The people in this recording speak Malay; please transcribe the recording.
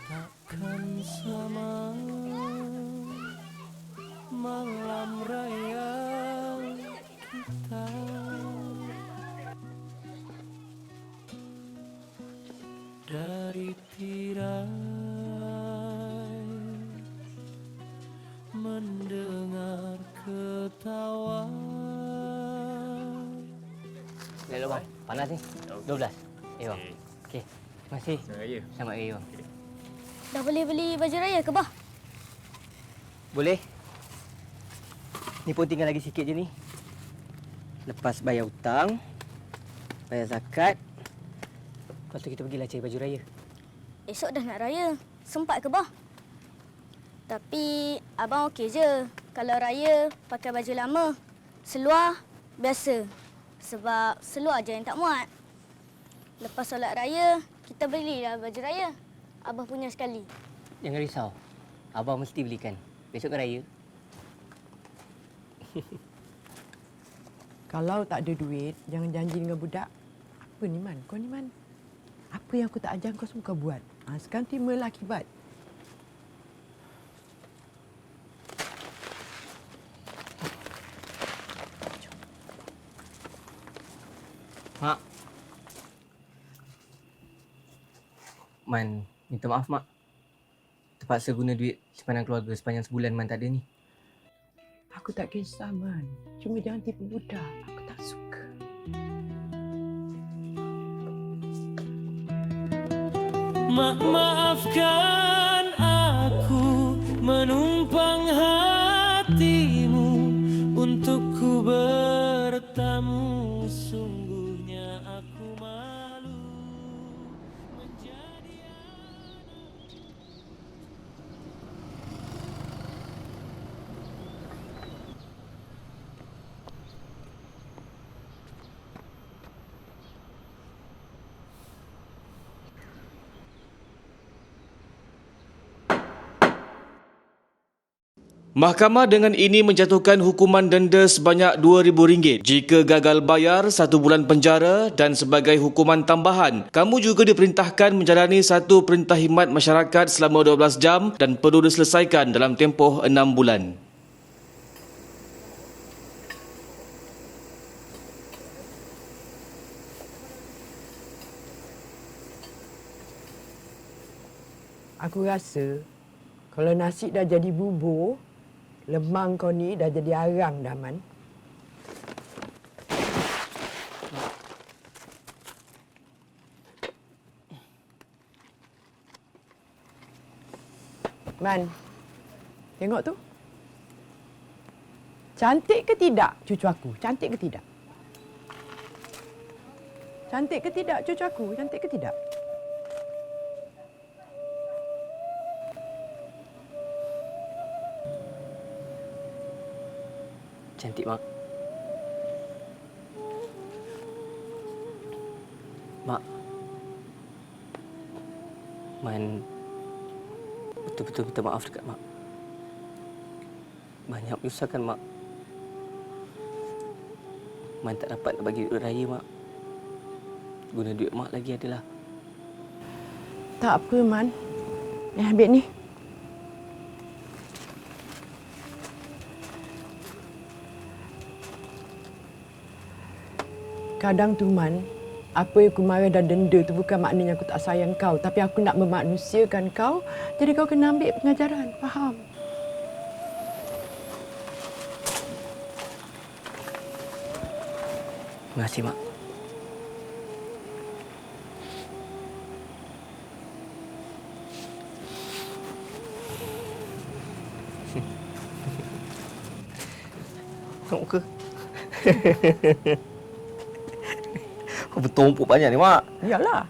Takkan sama malam raya kita. Dari tirai mendengar ketawa. Lihat bang, panas ni. 12. Bang. Okey. Terima kasih. Selamat Raya. Selamat Raya bang. Dah boleh beli baju raya ke, bah? Boleh. Ni pun tinggal lagi sikit je ni. Lepas bayar hutang, bayar zakat, lepas tu kita pergilah cari baju raya. Esok dah nak raya. Sempat ke, bah? Tapi abang okey je kalau raya pakai baju lama. Seluar biasa. Sebab seluar je yang tak muat. Lepas solat raya, kita belilah baju raya. Abah punya sekali. Jangan risau. Abang mesti belikan. Besok kan raya. Kalau tak ada duit, jangan janji dengan budak. Apa ni, Man? Kau ni, Man? Apa yang aku tak ajar kau semua kau buat? Sekarang terimalah akibat. Mak. Man, minta maaf, Mak. Terpaksa guna duit simpanan keluarga sepanjang sebulan Man tak ada ni. Aku tak kisah, Man. Cuma jangan tipu budak. Aku tak suka. Mak, maafkan aku menumpang hatimu untuk ku bertamu. Sungguhnya aku malu menjadi anak. Mahkamah dengan ini menjatuhkan hukuman denda sebanyak RM2,000 jika gagal bayar 1 bulan penjara dan sebagai hukuman tambahan, kamu juga diperintahkan menjalani satu perintah khidmat masyarakat selama 12 jam dan perlu diselesaikan dalam tempoh 6 bulan. Aku rasa kalau nasi dah jadi bubur, lemang kau ni dah jadi arang dah, Man. Man, tengok tu. Cantik ke tidak cucu aku? Cantik ke tidak? Cantik ke tidak cucu aku? Cantik ke tidak? Cantik, Mak. Mak. Man betul-betul minta maaf dekat Mak. Banyak menyusahkan Mak. Man tak dapat nak bagi duit raya, Mak. Guna duit Mak lagi adalah. Tak apa, Man. Ambil ni. Kadang tu, Man, apa yang aku marah dan denda tu bukan maknanya aku tak sayang kau. Tapi aku nak memanusiakan kau. Jadi kau kena ambil pengajaran. Faham? Terima kasih, Mak. Tengok muka. Bertumpuk banyak ni, Mak. Iyalah.